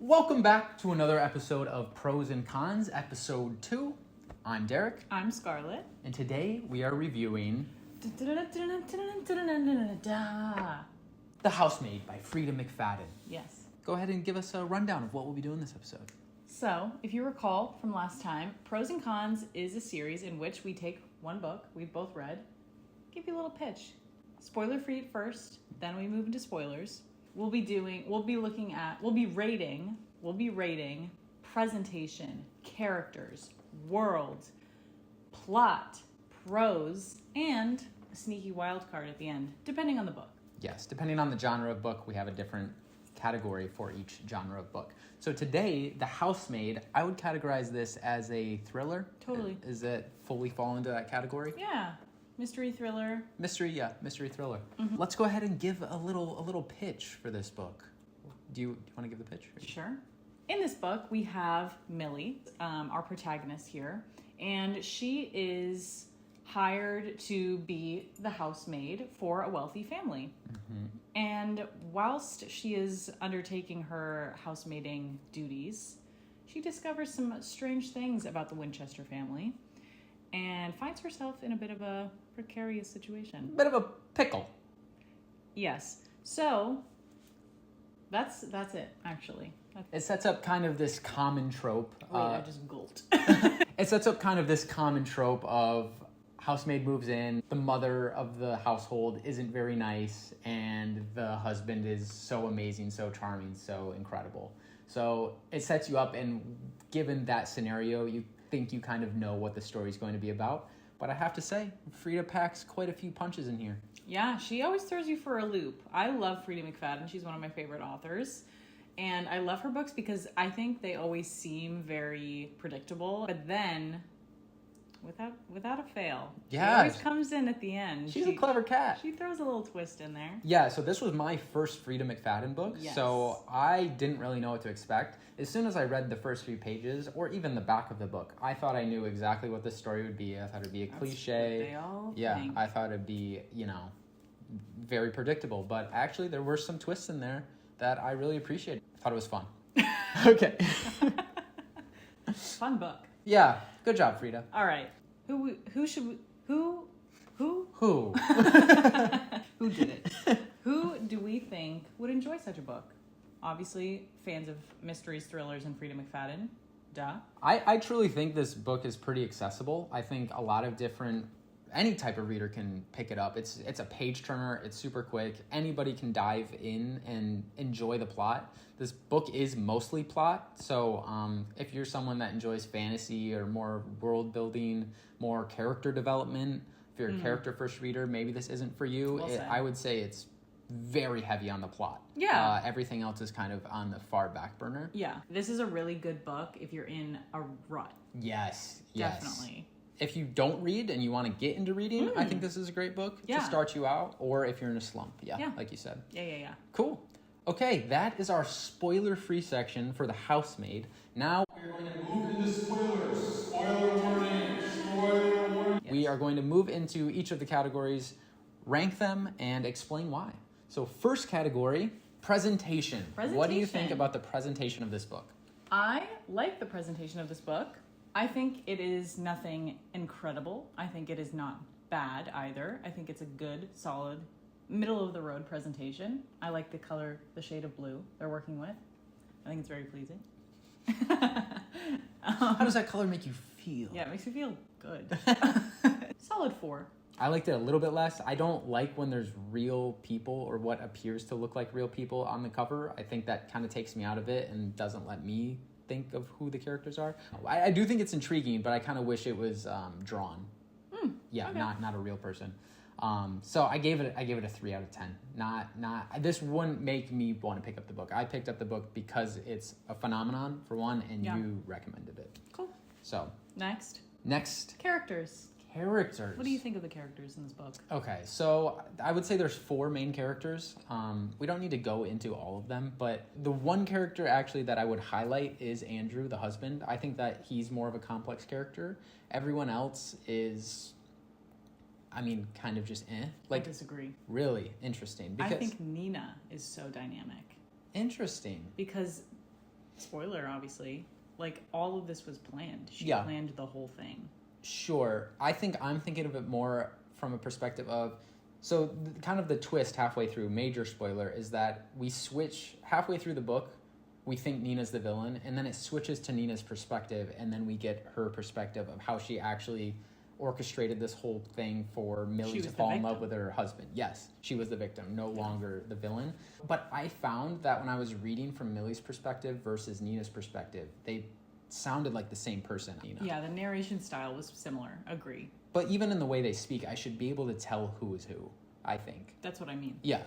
Welcome back to another episode of Pros and Cons, Episode 2. I'm Derek. I'm Scarlett. And today we are reviewing The Housemaid by Freida McFadden. Yes. Go ahead and give us a rundown of what we'll be doing this episode. So, if you recall from last time, Pros and Cons is a series in which we take one book we've both read, give you a little pitch. Spoiler free at first, then we move into spoilers. We'll be rating presentation, characters, world, plot, prose, and a sneaky wild card at the end, depending on the book. Yes, depending on the genre of book, we have a different category for each genre of book. So today, The Housemaid, I would categorize this as a thriller. Totally. Is it fully fall into that category? Yeah. Mystery thriller. Mystery thriller. Mm-hmm. Let's go ahead and give a little pitch for this book. Do you want to give the pitch? Sure. In this book, we have Millie, our protagonist here, and she is hired to be the housemaid for a wealthy family. Mm-hmm. And whilst she is undertaking her housemaiding duties, she discovers some strange things about the Winchester family and finds herself in a bit of a precarious situation. Bit of a pickle. Yes. So that's it, actually. It sets up kind of this common trope. Wait, I just gulped. It sets up kind of this common trope of housemaid moves in, the mother of the household isn't very nice, and the husband is so amazing, so charming, so incredible. So it sets you up, and given that scenario, you think you kind of know what the story is going to be about. But I have to say, Freida packs quite a few punches in here. Yeah, she always throws you for a loop. I love Freida McFadden. She's one of my favorite authors. And I love her books because I think they always seem very predictable. But then, without a fail, she always comes in at the end. She's a clever cat. She throws a little twist in there. Yeah, so this was my first Freida McFadden book. Yes. So I didn't really know what to expect. As soon as I read the first few pages, or even the back of the book, I thought I knew exactly what the story would be. I thought it'd be a cliche. What they all think. I thought it'd be, very predictable. But actually, there were some twists in there that I really appreciated. I thought it was fun. Okay. Fun book. Yeah, good job, Freida. All right. Who Who did it? Who do we think would enjoy such a book? Obviously, fans of mysteries, thrillers, and Freida McFadden. Duh. I truly think this book is pretty accessible. I think a lot of any type of reader can pick it up. It's a page turner. It's super quick. Anybody can dive in and enjoy the plot. This book is mostly plot. So if you're someone that enjoys fantasy or more world building, more character development, if you're a character first reader, maybe this isn't for you. I would say it's very heavy on the plot. Yeah. Everything else is kind of on the far back burner. Yeah. This is a really good book if you're in a rut. Yes. Definitely. If you don't read and you want to get into reading, I think this is a great book to start you out, or if you're in a slump. Yeah, like you said. Yeah. Cool. Okay, that is our spoiler-free section for The Housemaid. Now we're going to move into spoilers. Spoiler warning. Yes. We are going to move into each of the categories, rank them, and explain why. So first category, presentation. What do you think about the presentation of this book? I like the presentation of this book. I think it is nothing incredible. I think it is not bad either. I think it's a good, solid, middle-of-the-road presentation. I like the color, the shade of blue they're working with. I think it's very pleasing. How does that color make you feel? Yeah, it makes me feel good. Solid 4. I liked it a little bit less. I don't like when there's real people or what appears to look like real people on the cover. I think that kind of takes me out of it and doesn't let me think of who the characters are. I do think it's intriguing, but I kind of wish it was drawn. Yeah, okay. not a real person. So I gave it a 3 out of 10. Not this wouldn't make me want to pick up the book. I picked up the book because it's a phenomenon for one, and you recommended it. Cool. So next characters. What do you think of the characters in this book? Okay, so I would say there's 4 main characters. We don't need to go into all of them, but the one character actually that I would highlight is Andrew, the husband. I think that he's more of a complex character. Everyone else is, kind of just I disagree. Really interesting. Because I think Nina is so dynamic. Interesting. Because Spoiler, obviously. Like, all of this was planned. She Yeah. planned the whole thing. Sure. I think I'm thinking of it more from a perspective of, so kind of the twist halfway through, major spoiler, is that we switch halfway through the book, we think Nina's the villain, and then it switches to Nina's perspective, and then we get her perspective of how she actually orchestrated this whole thing for Millie to fall in love with her husband. Yes, she was the victim, no longer the villain. But I found that when I was reading from Millie's perspective versus Nina's perspective, they sounded like the same person. Nina. Yeah, the narration style was similar. Agree. But even in the way they speak, I should be able to tell who is who, I think. That's what I mean. Yeah.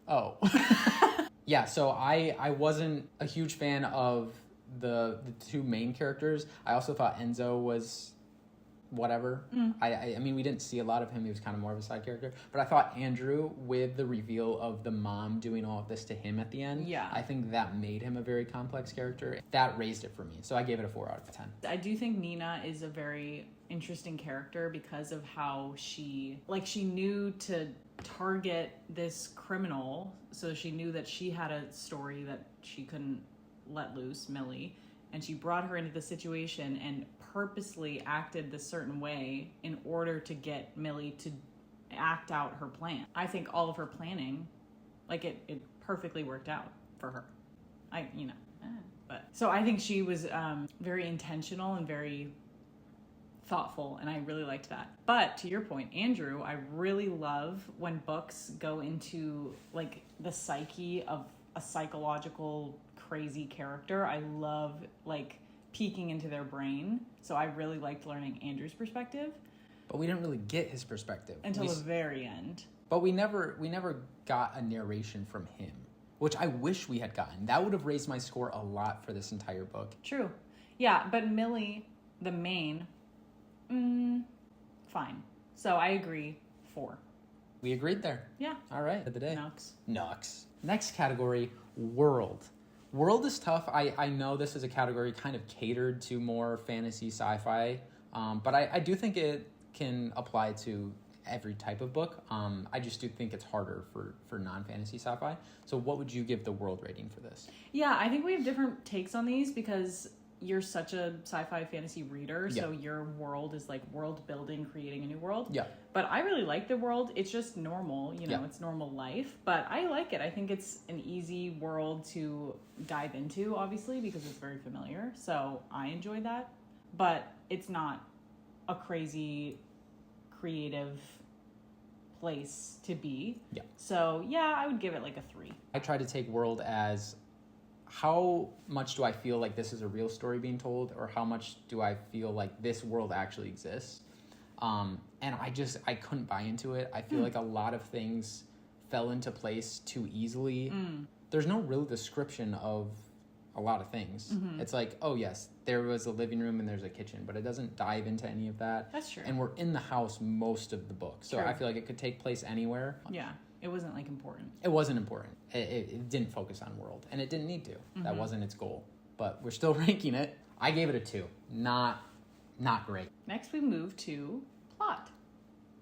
Oh. Yeah, so I wasn't a huge fan of the two main characters. I also thought Enzo was whatever. I mean, we didn't see a lot of him. He was kind of more of a side character. But I thought Andrew, with the reveal of the mom doing all of this to him at the end, yeah, I think that made him a very complex character. That raised it for me. So I gave it a 4 out of 10. I do think Nina is a very interesting character because of how she knew to target this criminal. So she knew that she had a story that she couldn't let loose, Millie. And she brought her into the situation and purposely acted this certain way in order to get Millie to act out her plan. I think all of her planning, like it perfectly worked out for her. But so I think she was very intentional and very thoughtful, and I really liked that. But to your point, Andrew, I really love when books go into like the psyche of a psychological crazy character. I love like peeking into their brain. So I really liked learning Andrew's perspective. But we didn't really get his perspective Until the very end. But we never got a narration from him, which I wish we had gotten. That would have raised my score a lot for this entire book. True. Yeah, but Millie, the main, fine. So I agree, 4. We agreed there. Yeah. All right. For the day. Nux. Next category, world. World is tough. I know this is a category kind of catered to more fantasy sci-fi, but I do think it can apply to every type of book. I just do think it's harder for non-fantasy sci-fi. So what would you give the world rating for this? Yeah, I think we have different takes on these because you're such a sci-fi fantasy reader, so your world is like world building, creating a new world. Yeah. But I really like the world. It's just normal, it's normal life. But I like it. I think it's an easy world to dive into, obviously, because it's very familiar. So I enjoy that. But it's not a crazy, creative place to be. Yeah. So yeah, I would give it like a 3. I try to take world as how much do I feel like this is a real story being told, or how much do I feel like this world actually exists? And I couldn't buy into it. I feel like a lot of things fell into place too easily. There's no real description of a lot of things. It's like, oh yes, there was a living room and there's a kitchen, but it doesn't dive into any of that. That's true. And we're in the house most of the book. So I feel like it could take place anywhere. Yeah. It wasn't like important. It wasn't important. It didn't focus on world, and it didn't need to. That wasn't its goal. But we're still ranking it. I gave it a 2. Not great. Next, we move to plot.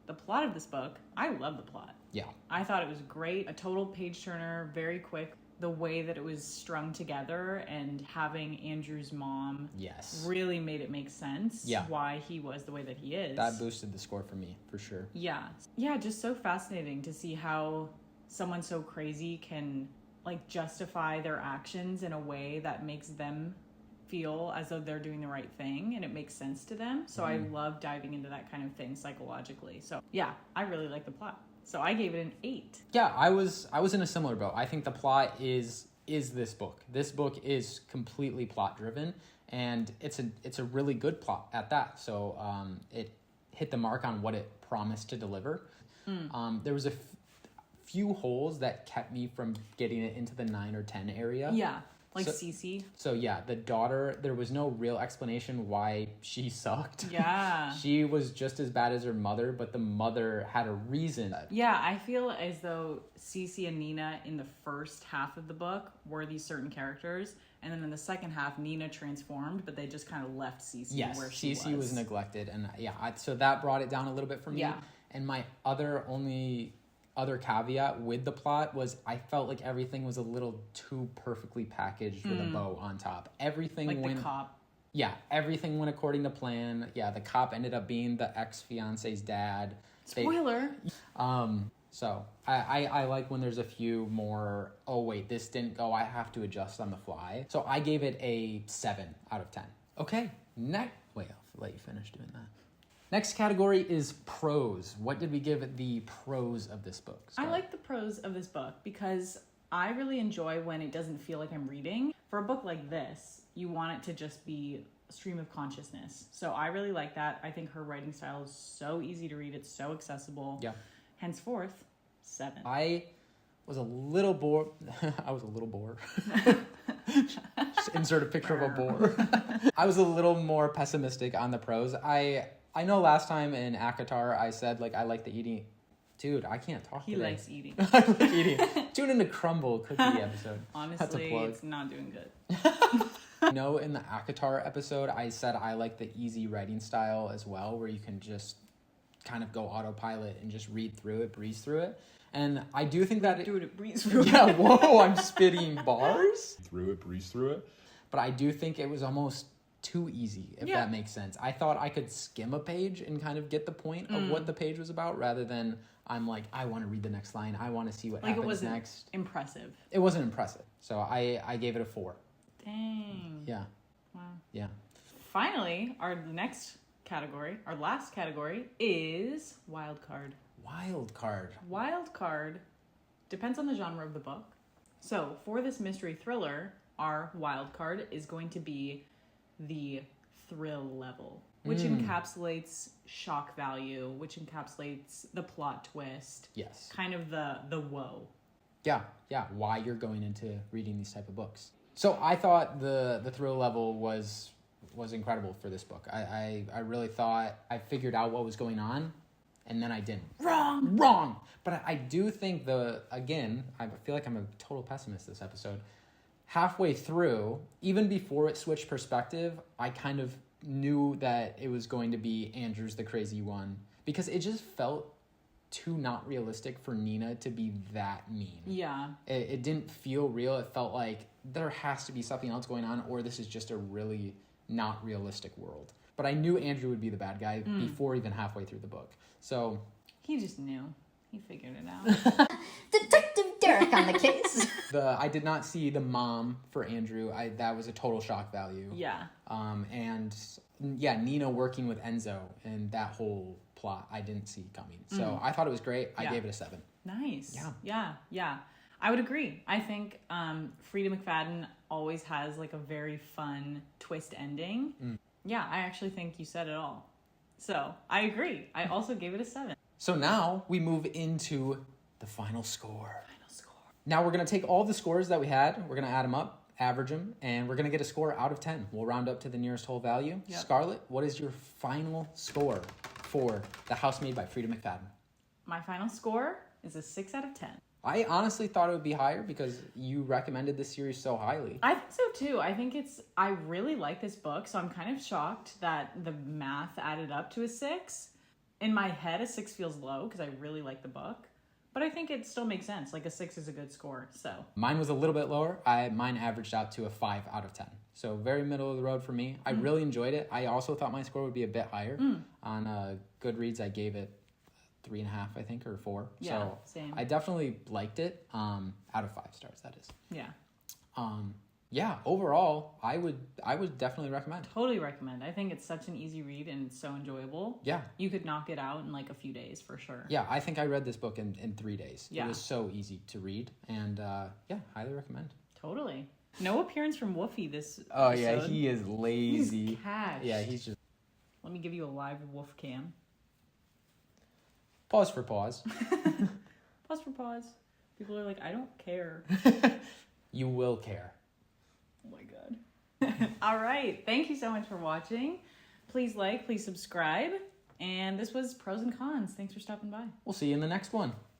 The plot of this book, I love the plot. Yeah. I thought it was great. A total page turner, very quick. The way that it was strung together and having Andrew's mom really made it make sense why he was the way that he is. That boosted the score for me, for sure. Yeah. Yeah, just so fascinating to see how someone so crazy can like justify their actions in a way that makes them feel as though they're doing the right thing and it makes sense to them. So I love diving into that kind of thing psychologically. So yeah, I really like the plot. So I gave it an 8. Yeah, I was in a similar boat. I think the plot is this book. This book is completely plot driven, and it's a really good plot at that. So it hit the mark on what it promised to deliver. There was a few holes that kept me from getting it into the 9 or 10 area. Yeah. Like Cece. So yeah, the daughter, there was no real explanation why she sucked. Yeah. She was just as bad as her mother, but the mother had a reason. Yeah, I feel as though Cece and Nina in the first half of the book were these certain characters, and then in the second half, Nina transformed, but they just kind of left Cece where she was. Yes, Cece was neglected, and so that brought it down a little bit for me. Yeah. And my other only other caveat with the plot was I felt like everything was a little too perfectly packaged with a bow on top. Everything Like went... the cop. Yeah, everything went according to plan. Yeah, the cop ended up being the ex-fiance's dad. Spoiler. So I like when there's a few more, oh wait, this didn't go, I have to adjust on the fly. So I gave it a 7 out of 10. Okay, wait, I'll let you finish doing that. Next category is prose. What did we give the prose of this book? I like the prose of this book because I really enjoy when it doesn't feel like I'm reading. For a book like this, you want it to just be a stream of consciousness. So I really like that. I think her writing style is so easy to read. It's so accessible. Yeah. Henceforth, 7. I was a little bored. I was a little bored. Just insert a picture of a boar. I was a little more pessimistic on the prose. I know last time in Akatar I said like I like the eating. Dude, I can't talk He today. likes eating. I like eating. Tune in to Crumble Cookie episode. Honestly, it's not doing good. In the Akatar episode, I said I like the easy writing style as well, where you can just kind of go autopilot and just read through it, breeze through it. And I do think that... Do it, breeze through it. Yeah, whoa, I'm spitting bars. Breeze through it. But I do think it was almost too easy, if that makes sense. I thought I could skim a page and kind of get the point of what the page was about, rather than I'm like, I want to read the next line. I want to see what happens it wasn't next. impressive. It wasn't impressive. So I gave it a 4. Dang. Yeah. Wow. Yeah. Finally, our last category is wild card. Wild card. Wild card depends on the genre of the book. So for this mystery thriller, our wild card is going to be the thrill level, which encapsulates shock value, which encapsulates the plot twist. Yes. Kind of the whoa. Yeah. Why you're going into reading these type of books. So I thought the thrill level was incredible for this book. I really thought I figured out what was going on, and then I didn't. Wrong! But I do think I feel like I'm a total pessimist this episode. Halfway through, even before it switched perspective, I kind of knew that it was going to be Andrew's the crazy one, because it just felt too not realistic for Nina to be that mean. Yeah. It didn't feel real. It felt like there has to be something else going on, or this is just a really not realistic world. But I knew Andrew would be the bad guy before even halfway through the book. So he just knew. He figured it out. Detective Derek on the case. I did not see the mom for Andrew. That was a total shock value. Yeah. Nina working with Enzo and that whole plot I didn't see coming. So I thought it was great. I gave it a 7. Nice. Yeah. I would agree. I think Freida McFadden always has like a very fun twist ending. Yeah, I actually think you said it all. So I agree. I also gave it a 7. So now we move into the final score. Now we're going to take all the scores that we had. We're going to add them up, average them, and we're going to get a score out of 10. We'll round up to the nearest whole value. Yep. Scarlett, what is your final score for The Housemaid by Freida McFadden? My final score is a 6 out of 10. I honestly thought it would be higher because you recommended this series so highly. I think so too. I really like this book, so I'm kind of shocked that the math added up to a 6. In my head, a 6 feels low because I really like the book. But I think it still makes sense. Like a 6 is a good score, so. Mine was a little bit lower. Mine averaged out to a 5 out of 10. So very middle of the road for me. I really enjoyed it. I also thought my score would be a bit higher. On Goodreads, I gave it 3.5, I think, or 4. Yeah, so same. I definitely liked it. Out of 5 stars, that is. Yeah. Overall, I would definitely recommend. Totally recommend. I think it's such an easy read and it's so enjoyable. Yeah. You could knock it out in like a few days for sure. Yeah, I think I read this book in 3 days. Yeah. It was so easy to read, and highly recommend. Totally. No appearance from Woofy this Oh episode. yeah, he is lazy. He's cashed. Yeah, he's just... Let me give you a live Woof cam. Pause for pause. Pause for pause. People are like, I don't care. You will care. Oh my god. All right. Thank you so much for watching. Please like, please subscribe. And this was Pros and Cons. Thanks for stopping by. We'll see you in the next one.